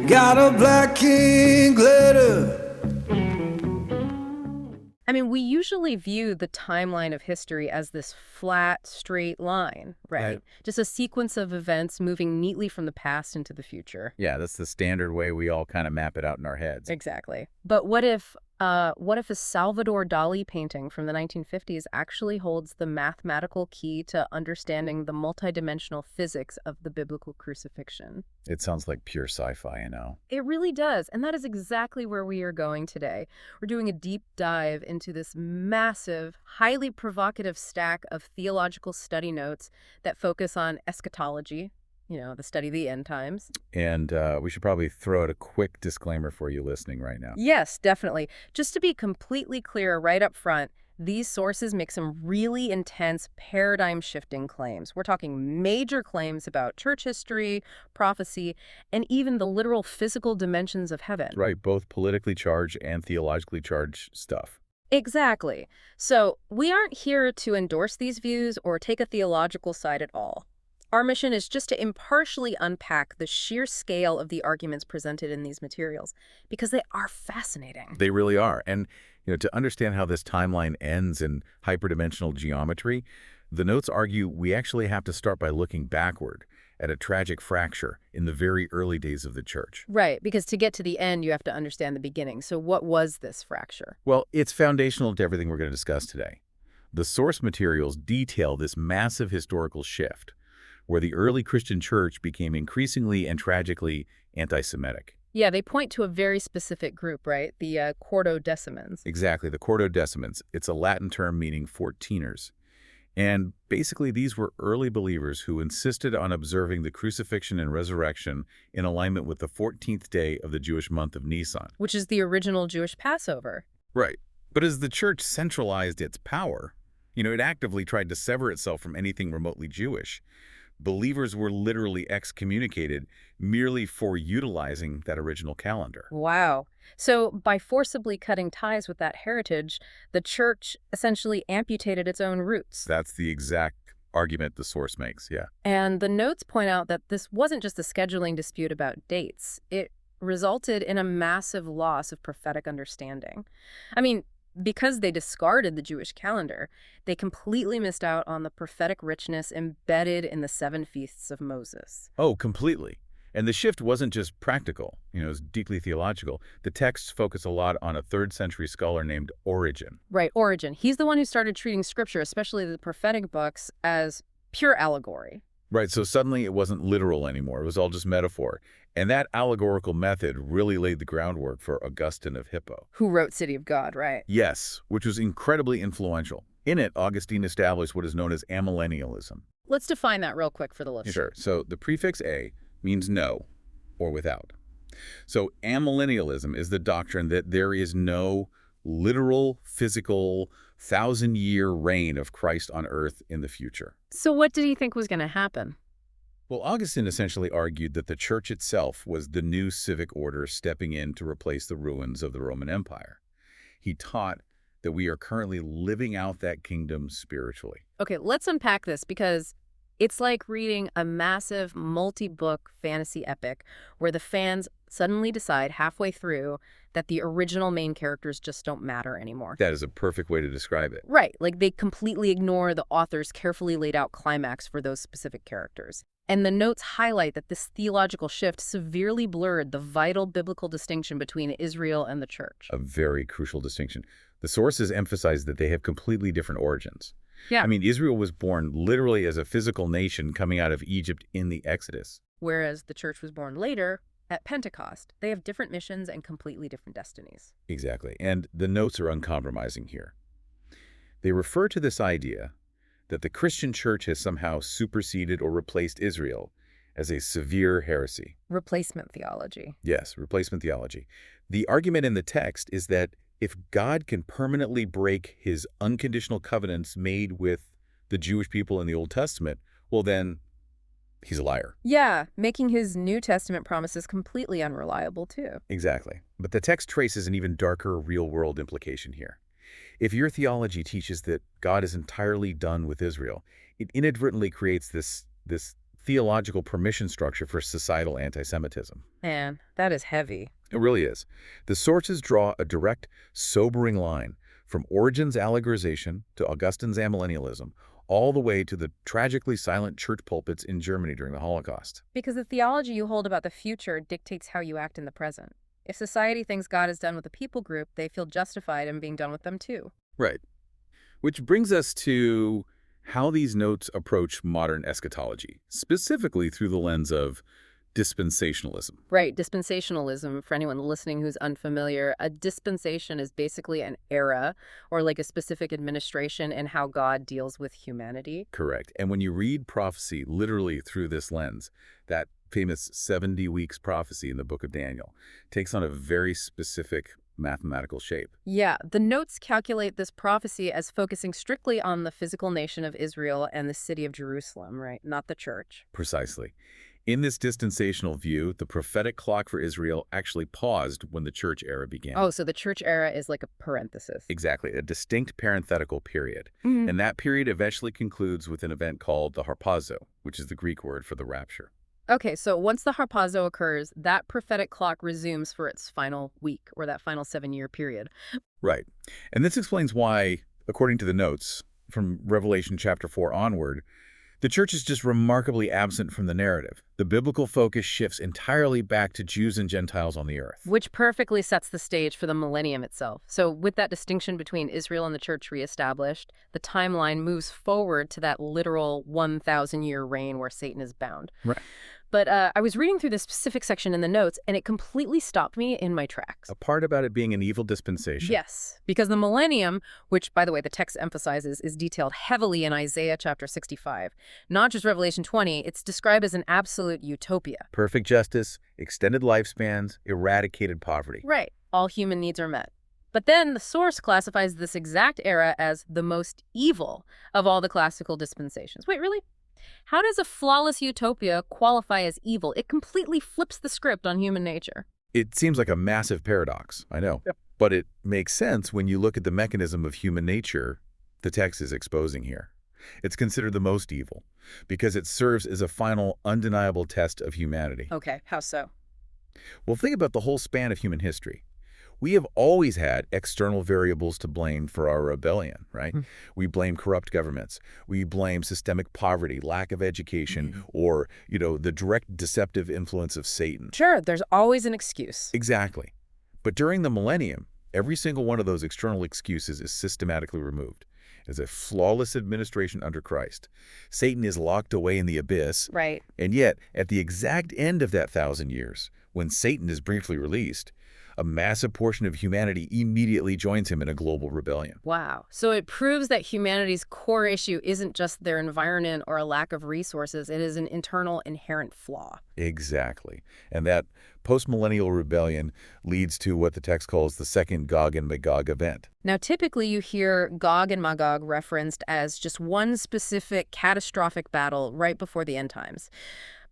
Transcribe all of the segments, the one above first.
Got a black king glitter. I mean, we usually view the timeline of history as this flat, straight line, right? Just a sequence of events moving neatly from the past into the future. Yeah, that's the standard way we all kind of map it out in our heads. Exactly. But what if a Salvador Dali painting from the 1950s actually holds the mathematical key to understanding the multidimensional physics of the biblical crucifixion? It sounds like pure sci-fi, It really does, and that is exactly where we are going today. We're doing a deep dive into this massive, highly provocative stack of theological study notes that focus on eschatology, the study of the end times. And we should probably throw out a quick disclaimer for you listening right now. Yes, definitely. Just to be completely clear right up front, these sources make some really intense paradigm-shifting claims. We're talking major claims about church history, prophecy, and even the literal physical dimensions of heaven. Right, both politically charged and theologically charged stuff. Exactly. So we aren't here to endorse these views or take a theological side at all. Our mission is just to impartially unpack the sheer scale of the arguments presented in these materials, because they are fascinating. They really are. And to understand how this timeline ends in hyperdimensional geometry, the notes argue we actually have to start by looking backward at a tragic fracture in the very early days of the church. Right, because to get to the end, you have to understand the beginning. So what was this fracture? Well, it's foundational to everything we're going to discuss today. The source materials detail this massive historical shift, where the early Christian church became increasingly and tragically anti-Semitic. Yeah, they point to a very specific group, right? The Quartodecimans. Exactly, the Quartodecimans. It's a Latin term meaning 14ers. And basically, these were early believers who insisted on observing the crucifixion and resurrection in alignment with the 14th day of the Jewish month of Nisan. Which is the original Jewish Passover. Right. But as the church centralized its power, it actively tried to sever itself from anything remotely Jewish. Believers were literally excommunicated merely for utilizing that original calendar. Wow. So by forcibly cutting ties with that heritage, the church essentially amputated its own roots. That's the exact argument the source makes, yeah. And the notes point out that this wasn't just a scheduling dispute about dates. It resulted in a massive loss of prophetic understanding. I mean, because they discarded the Jewish calendar, they completely missed out on the prophetic richness embedded in the 7 feasts of Moses. Oh, completely. And the shift wasn't just practical, it was deeply theological. The texts focus a lot on a 3rd century scholar named Origen. Right, Origen. He's the one who started treating scripture, especially the prophetic books, as pure allegory. Right, so suddenly it wasn't literal anymore. It was all just metaphor. And that allegorical method really laid the groundwork for Augustine of Hippo. Who wrote City of God, right? Yes, which was incredibly influential. In it, Augustine established what is known as amillennialism. Let's define that real quick for the listener. Sure. So the prefix a means no or without. So amillennialism is the doctrine that there is no literal, physical, 1,000-year reign of Christ on earth in the future. So what did he think was going to happen? Well, Augustine essentially argued that the church itself was the new civic order stepping in to replace the ruins of the Roman Empire. He taught that we are currently living out that kingdom spiritually. Okay, let's unpack this, because it's like reading a massive multi-book fantasy epic where the fans suddenly decide halfway through that the original main characters just don't matter anymore. That is a perfect way to describe it. Right, like they completely ignore the author's carefully laid out climax for those specific characters. And the notes highlight that this theological shift severely blurred the vital biblical distinction between Israel and the church. A very crucial distinction. The sources emphasize that they have completely different origins. Yeah. I mean, Israel was born literally as a physical nation coming out of Egypt in the Exodus. Whereas the church was born later at Pentecost. They have different missions and completely different destinies. Exactly. And the notes are uncompromising here. They refer to this idea that the Christian church has somehow superseded or replaced Israel as a severe heresy. Replacement theology. Yes, replacement theology. The argument in the text is that if God can permanently break his unconditional covenants made with the Jewish people in the Old Testament, well then, he's a liar. Yeah, making his New Testament promises completely unreliable too. Exactly. But the text traces an even darker real-world implication here. If your theology teaches that God is entirely done with Israel, it inadvertently creates this theological permission structure for societal anti-Semitism. Man, that is heavy. It really is. The sources draw a direct, sobering line from Origen's allegorization to Augustine's amillennialism, all the way to the tragically silent church pulpits in Germany during the Holocaust. Because the theology you hold about the future dictates how you act in the present. If society thinks God is done with a people group, they feel justified in being done with them too. Right. Which brings us to how these notes approach modern eschatology, specifically through the lens of dispensationalism. Right, dispensationalism, for anyone listening who's unfamiliar, a dispensation is basically an era or like a specific administration in how God deals with humanity. Correct. And when you read prophecy literally through this lens, that famous 70 weeks prophecy in the book of Daniel takes on a very specific mathematical shape. Yeah, the notes calculate this prophecy as focusing strictly on the physical nation of Israel and the city of Jerusalem, right? Not the church. Precisely. In this dispensational view, the prophetic clock for Israel actually paused when the church era began. Oh, so the church era is like a parenthesis. Exactly, a distinct parenthetical period. Mhm. And that period eventually concludes with an event called the harpazo, which is the Greek word for the rapture. Okay, so once the harpazo occurs, that prophetic clock resumes for its final week or that final 7-year period. Right. And this explains why, according to the notes, from Revelation chapter 4 onward, the church is just remarkably absent from the narrative. The biblical focus shifts entirely back to Jews and Gentiles on the earth. Which perfectly sets the stage for the millennium itself. So with that distinction between Israel and the church reestablished, the timeline moves forward to that literal 1,000-year reign where Satan is bound. Right. But I was reading through this specific section in the notes, and it completely stopped me in my tracks. A part about it being an evil dispensation. Yes, because the millennium, which, by the way, the text emphasizes, is detailed heavily in Isaiah chapter 65. Not just Revelation 20, it's described as an absolute utopia. Perfect justice, extended lifespans, eradicated poverty. Right. All human needs are met. But then the source classifies this exact era as the most evil of all the classical dispensations. Wait, really? How does a flawless utopia qualify as evil? It completely flips the script on human nature. It seems like a massive paradox, I know. Yep. But it makes sense when you look at the mechanism of human nature the text is exposing here. It's considered the most evil because it serves as a final, undeniable test of humanity. Okay, how so? Well, think about the whole span of human history. We have always had external variables to blame for our rebellion, right? We blame corrupt governments. We blame systemic poverty, lack of education, or, the direct deceptive influence of Satan. Sure, there's always an excuse. Exactly. But during the millennium, every single one of those external excuses is systematically removed. As a flawless administration under Christ. Satan is locked away in the abyss. Right. And yet, at the exact end of that 1,000 years, when Satan is briefly released, a massive portion of humanity immediately joins him in a global rebellion. Wow. So it proves that humanity's core issue isn't just their environment or a lack of resources. It is an internal inherent flaw. Exactly. And that post-millennial rebellion leads to what the text calls the second Gog and Magog event. Now, typically you hear Gog and Magog referenced as just one specific catastrophic battle right before the end times.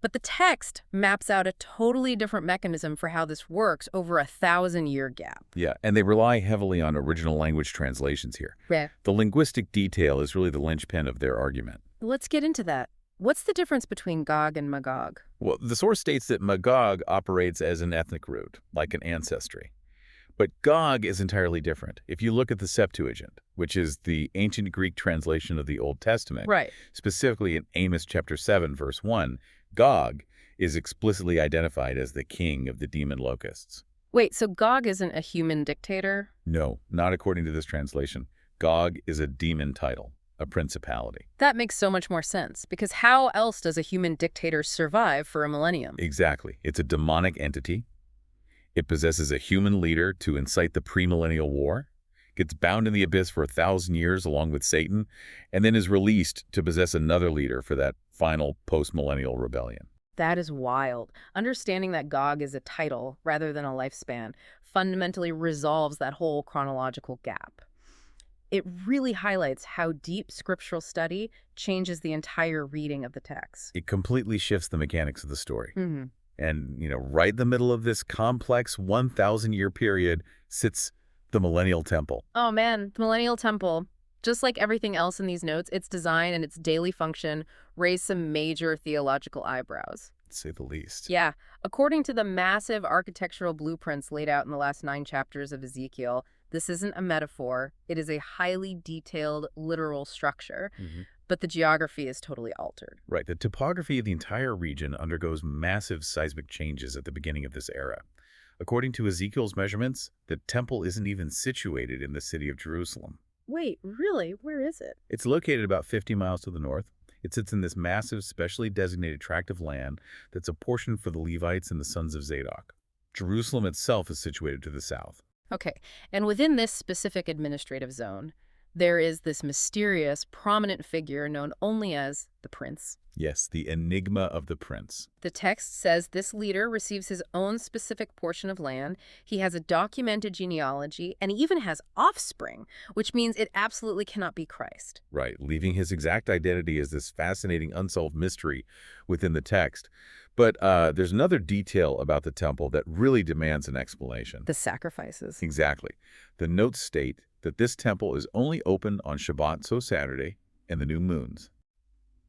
But the text maps out a totally different mechanism for how this works over a 1,000-year gap. Yeah, and they rely heavily on original language translations here. Yeah. The linguistic detail is really the linchpin of their argument. Let's get into that. What's the difference between Gog and Magog? Well, the source states that Magog operates as an ethnic root, like an ancestry. But Gog is entirely different. If you look at the Septuagint, which is the ancient Greek translation of the Old Testament, Right. specifically in Amos chapter 7, verse 1, Gog is explicitly identified as the king of the demon locusts. Wait, so Gog isn't a human dictator? No, not according to this translation. Gog is a demon title, a principality. That makes so much more sense, because how else does a human dictator survive for a millennium? Exactly. It's a demonic entity. It possesses a human leader to incite the premillennial war, gets bound in the abyss for 1,000 years along with Satan, and then is released to possess another leader for that final post-millennial rebellion. That is wild. Understanding that Gog is a title rather than a lifespan fundamentally resolves that whole chronological gap. It really highlights how deep scriptural study changes the entire reading of the text. It completely shifts the mechanics of the story. Mm-hmm. And, right in the middle of this complex 1,000-year period sits the Millennial Temple. Oh man, the Millennial Temple. Just like everything else in these notes, its design and its daily function raise some major theological eyebrows. To say the least. Yeah, according to the massive architectural blueprints laid out in the last 9 chapters of Ezekiel, this isn't a metaphor. It is a highly detailed, literal structure. But the geography is totally altered. Right. The topography of the entire region undergoes massive seismic changes at the beginning of this era. According to Ezekiel's measurements, the temple isn't even situated in the city of Jerusalem. Wait, really? Where is it? It's located about 50 miles to the north. It sits in this massive, specially designated tract of land that's apportioned for the Levites and the sons of Zadok. Jerusalem itself is situated to the south. Okay, and within this specific administrative zone, there is this mysterious, prominent figure known only as the Prince. Yes, the enigma of the prince. The text says this leader receives his own specific portion of land. He has a documented genealogy, and he even has offspring, which means it absolutely cannot be Christ. Right, leaving his exact identity as this fascinating unsolved mystery within the text. But there's another detail about the temple that really demands an explanation. The sacrifices. Exactly. The notes state that this temple is only open on Shabbat, so Saturday, and the new moons.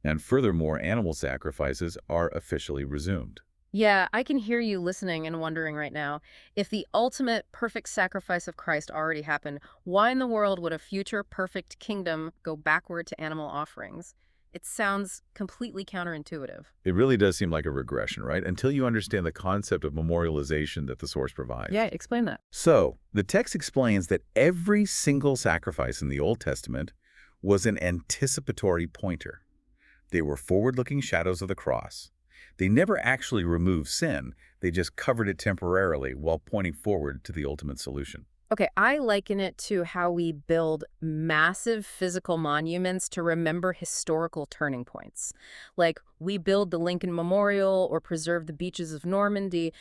And furthermore, animal sacrifices are officially resumed. Yeah, I can hear you listening and wondering right now, if the ultimate perfect sacrifice of Christ already happened, why in the world would a future perfect kingdom go backward to animal offerings? It sounds completely counterintuitive. It really does seem like a regression, right? Until you understand the concept of memorialization that the source provides. Yeah, explain that. So, the text explains that every single sacrifice in the Old Testament was an anticipatory pointer. They were forward-looking shadows of the cross. They never actually removed sin. They just covered it temporarily while pointing forward to the ultimate solution. Okay, I liken it to how we build massive physical monuments to remember historical turning points. Like we build the Lincoln Memorial or preserve the beaches of Normandy,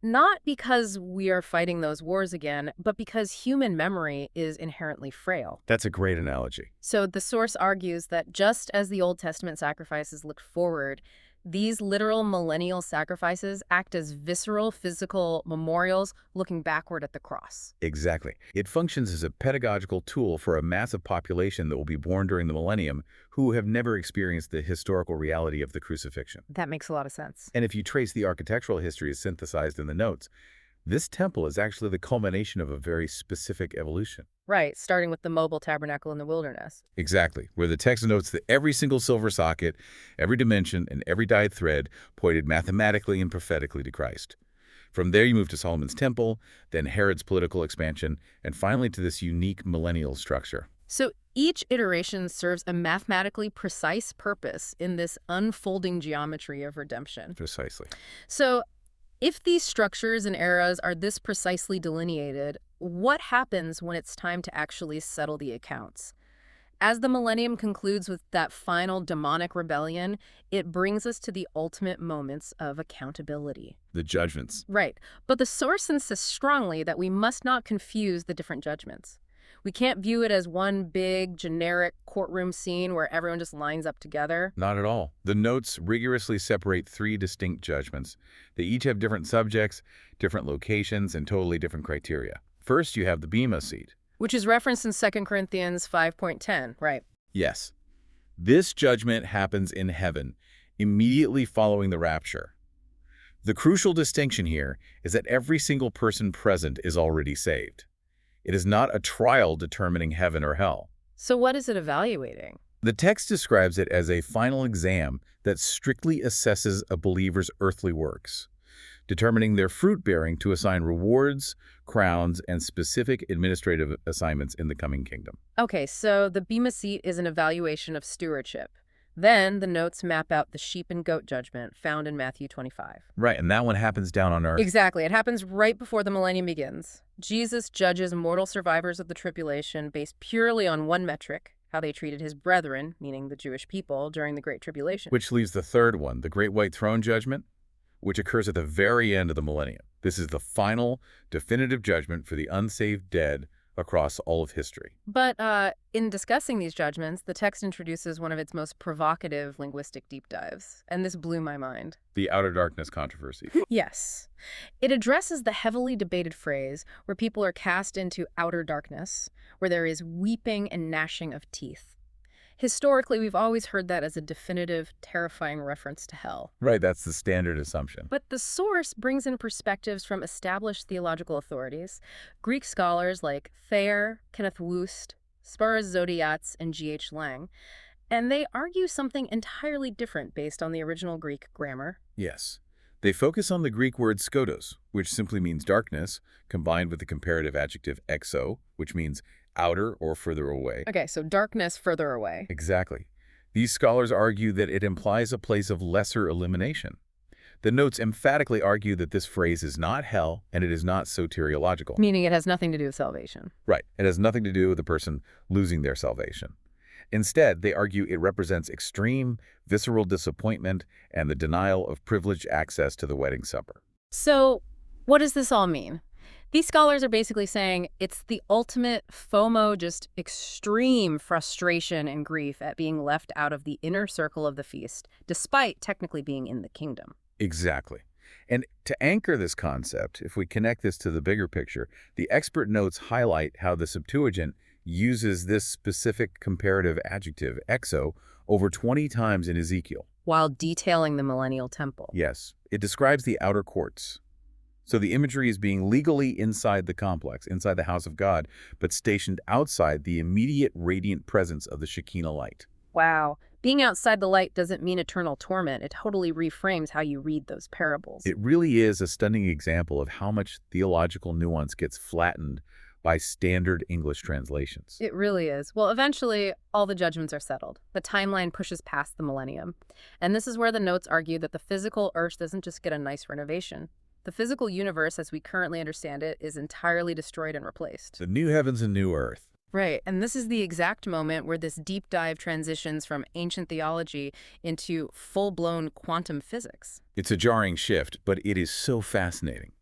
not because we are fighting those wars again, but because human memory is inherently frail. That's a great analogy. So the source argues that just as the Old Testament sacrifices looked forward, these literal millennial sacrifices act as visceral, physical memorials looking backward at the cross. Exactly. It functions as a pedagogical tool for a massive population that will be born during the millennium who have never experienced the historical reality of the crucifixion. That makes a lot of sense. And if you trace the architectural history as synthesized in the notes, this temple is actually the culmination of a very specific evolution. Right, starting with the mobile tabernacle in the wilderness. Exactly, where the text notes that every single silver socket, every dimension, and every dyed thread pointed mathematically and prophetically to Christ. From there you move to Solomon's temple, then Herod's political expansion, and finally to this unique millennial structure. So each iteration serves a mathematically precise purpose in this unfolding geometry of redemption. Precisely. So if these structures and eras are this precisely delineated, what happens when it's time to actually settle the accounts? As the millennium concludes with that final demonic rebellion, it brings us to the ultimate moments of accountability. The judgments. Right. But the source insists strongly that we must not confuse the different judgments. We can't view it as one big, generic courtroom scene where everyone just lines up together. Not at all. The notes rigorously separate 3 distinct judgments. They each have different subjects, different locations, and totally different criteria. First, you have the Bema seat. Which is referenced in 2 Corinthians 5:10, right? Yes. This judgment happens in heaven, immediately following the rapture. The crucial distinction here is that every single person present is already saved. It is not a trial determining heaven or hell. So what is it evaluating? The text describes it as a final exam that strictly assesses a believer's earthly works, determining their fruit-bearing to assign rewards, crowns, and specific administrative assignments in the coming kingdom. Okay, so the Bema seat is an evaluation of stewardship. Then the notes map out the sheep and goat judgment found in Matthew 25. Right, and that one happens down on earth. Exactly. It happens right before the millennium begins. Jesus judges mortal survivors of the tribulation based purely on one metric, how they treated his brethren, meaning the Jewish people, during the Great Tribulation. Which leaves the third one, the Great White Throne Judgment, which occurs at the very end of the millennium. This is the final, definitive judgment for the unsaved dead across all of history. But in discussing these judgments, the text introduces one of its most provocative linguistic deep dives, and this blew my mind. The outer darkness controversy. Yes. It addresses the heavily debated phrase where people are cast into outer darkness, where there is weeping and gnashing of teeth. Historically, we've always heard that as a definitive, terrifying reference to hell. Right, that's the standard assumption. But the source brings in perspectives from established theological authorities, Greek scholars like Thayer, Kenneth Wust, Spurs Zodiats, and G.H. Lang, and they argue something entirely different based on the original Greek grammar. Yes. They focus on the Greek word skotos, which simply means darkness, combined with the comparative adjective exo, which means outer or further away. Okay, so darkness further away. Exactly. These scholars argue that it implies a place of lesser illumination. The notes emphatically argue that this phrase is not hell and it is not soteriological. Meaning it has nothing to do with salvation. Right. It has nothing to do with the person losing their salvation. Instead, they argue it represents extreme, visceral disappointment and the denial of privileged access to the wedding supper. So, what does this all mean? These scholars are basically saying it's the ultimate FOMO, just extreme frustration and grief at being left out of the inner circle of the feast, despite technically being in the kingdom. Exactly. And to anchor this concept, if we connect this to the bigger picture, the expert notes highlight how the Septuagint uses this specific comparative adjective, exo, over 20 times in Ezekiel. While detailing the millennial temple. Yes, it describes the outer courts. So the imagery is being legally inside the complex, inside the house of God, but stationed outside the immediate radiant presence of the Shekinah light. Wow. Being outside the light doesn't mean eternal torment. It totally reframes how you read those parables. It really is a stunning example of how much theological nuance gets flattened by standard English translations. It really is. Well, eventually, all the judgments are settled. The timeline pushes past the millennium. And this is where the notes argue that the physical earth doesn't just get a nice renovation. The physical universe, as we currently understand it, is entirely destroyed and replaced. The new heavens and new earth. Right, and this is the exact moment where this deep dive transitions from ancient theology into full-blown quantum physics. It's a jarring shift, but it is so fascinating.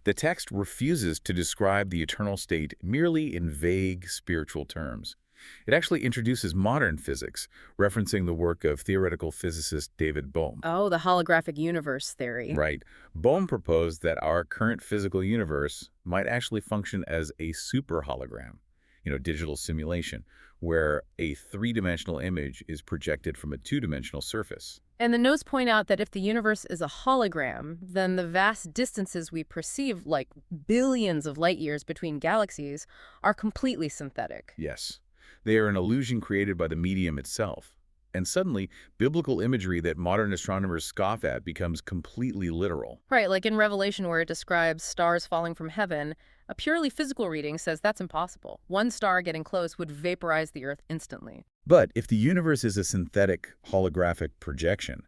The text refuses to describe the eternal state merely in vague spiritual terms. It actually introduces modern physics, referencing the work of theoretical physicist David Bohm. Oh, the holographic universe theory. Right. Bohm proposed that our current physical universe might actually function as a super hologram, digital simulation, where a three-dimensional image is projected from a two-dimensional surface. And the notes point out that if the universe is a hologram, then the vast distances we perceive, like billions of light years between galaxies, are completely synthetic. Yes. They are an illusion created by the medium itself. And suddenly, biblical imagery that modern astronomers scoff at becomes completely literal. Right, like in Revelation where it describes stars falling from heaven, a purely physical reading says that's impossible. One star getting close would vaporize the Earth instantly. But if the universe is a synthetic, holographic projection,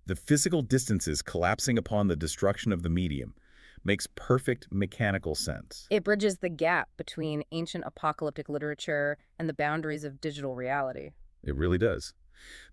the physical distances collapsing upon the destruction of the medium makes perfect mechanical sense. It bridges the gap between ancient apocalyptic literature and the boundaries of digital reality. It really does.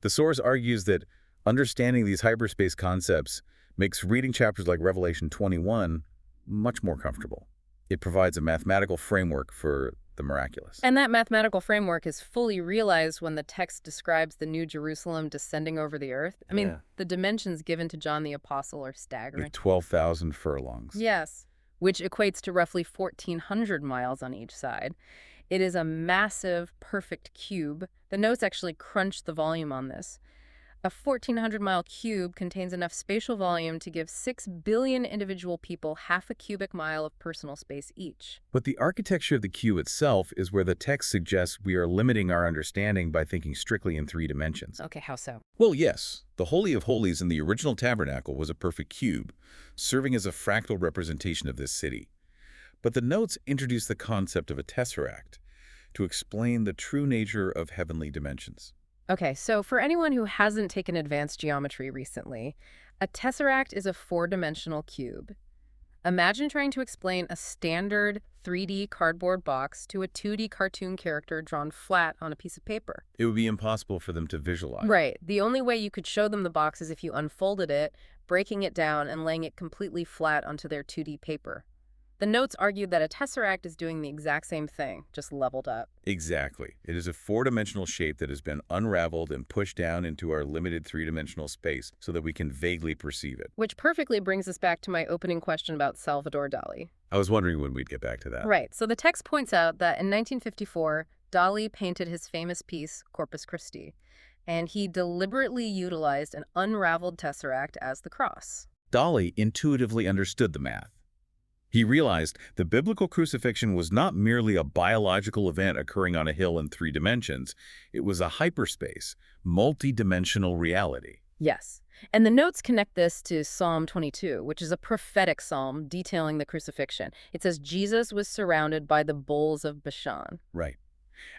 The source argues that understanding these hyperspace concepts makes reading chapters like Revelation 21 much more comfortable. It provides a mathematical framework for the miraculous. And that mathematical framework is fully realized when the text describes the New Jerusalem descending over the earth. I mean, the dimensions given to John the Apostle are staggering. 12,000 furlongs. Yes, which equates to roughly 1,400 miles on each side. It is a massive, perfect cube. The notes actually crunch the volume on this. A 1,400-mile cube contains enough spatial volume to give 6 billion individual people half a cubic mile of personal space each. But the architecture of the cube itself is where the text suggests we are limiting our understanding by thinking strictly in 3 dimensions. Okay, how so? Well, yes. The Holy of Holies in the original tabernacle was a perfect cube, serving as a fractal representation of this city. But the notes introduce the concept of a tesseract to explain the true nature of heavenly dimensions. Okay, so for anyone who hasn't taken advanced geometry recently, a tesseract is a 4-dimensional cube. Imagine trying to explain a standard 3D cardboard box to a 2D cartoon character drawn flat on a piece of paper. It would be impossible for them to visualize. Right. The only way you could show them the box is if you unfolded it, breaking it down and laying it completely flat onto their 2D paper. The notes argued that a tesseract is doing the exact same thing, just leveled up. Exactly. It is a four-dimensional shape that has been unraveled and pushed down into our limited three-dimensional space so that we can vaguely perceive it. Which perfectly brings us back to my opening question about Salvador Dali. I was wondering when we'd get back to that. Right, so the text points out that in 1954, Dali painted his famous piece, Corpus Christi, and he deliberately utilized an unraveled tesseract as the cross. Dali intuitively understood the math. He realized the biblical crucifixion was not merely a biological event occurring on a hill in 3 dimensions. It was a hyperspace, multi-dimensional reality. Yes, and the notes connect this to Psalm 22, which is a prophetic psalm detailing the crucifixion. It says Jesus was surrounded by the bulls of Bashan. Right.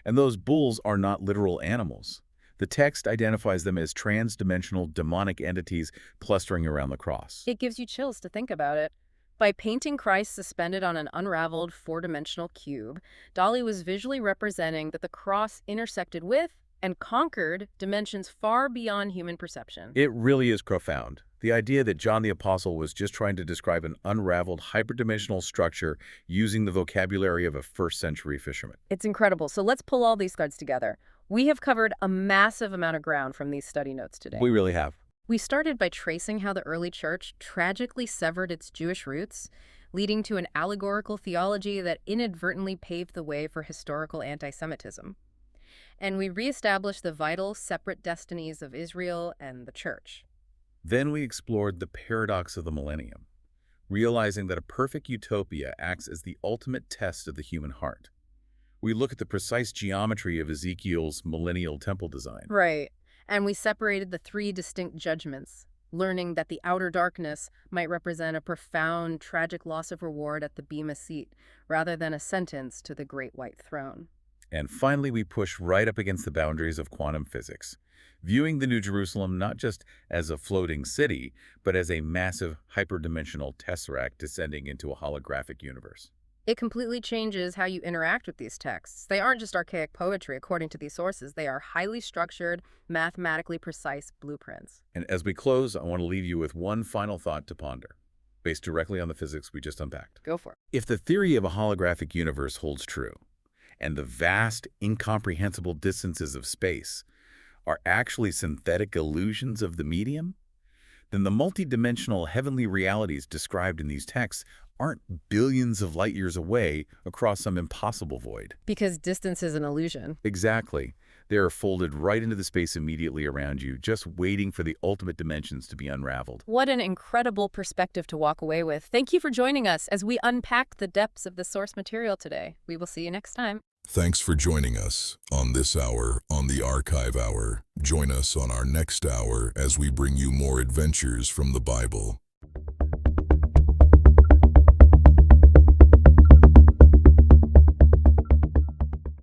And those bulls are not literal animals. The text identifies them as trans-dimensional demonic entities clustering around the cross. It gives you chills to think about it. By painting Christ suspended on an unraveled four-dimensional cube, Dali was visually representing that the cross intersected with and conquered dimensions far beyond human perception. It really is profound. The idea that John the Apostle was just trying to describe an unraveled hyperdimensional structure using the vocabulary of a first-century fisherman. It's incredible. So let's pull all these threads together. We have covered a massive amount of ground from these study notes today. We really have. We started by tracing how the early church tragically severed its Jewish roots, leading to an allegorical theology that inadvertently paved the way for historical anti-Semitism. And we reestablished the vital, separate destinies of Israel and the church. Then we explored the paradox of the millennium, realizing that a perfect utopia acts as the ultimate test of the human heart. We look at the precise geometry of Ezekiel's millennial temple design. Right. And we separated the 3 distinct judgments, learning that the outer darkness might represent a profound, tragic loss of reward at the Bema seat, rather than a sentence to the great white throne. And finally, we push right up against the boundaries of quantum physics, viewing the New Jerusalem not just as a floating city, but as a massive hyperdimensional tesseract descending into a holographic universe. It completely changes how you interact with these texts. They aren't just archaic poetry, according to these sources. They are highly structured, mathematically precise blueprints. And as we close, I want to leave you with one final thought to ponder, based directly on the physics we just unpacked. Go for it. If the theory of a holographic universe holds true, and the vast, incomprehensible distances of space are actually synthetic illusions of the medium, then the multidimensional heavenly realities described in these texts aren't billions of light years away across some impossible void. Because distance is an illusion. Exactly. They are folded right into the space immediately around you, just waiting for the ultimate dimensions to be unraveled. What an incredible perspective to walk away with. Thank you for joining us as we unpack the depths of the source material today. We will see you next time. Thanks for joining us on this hour on the Archive Hour. Join us on our next hour as we bring you more adventures from the Bible.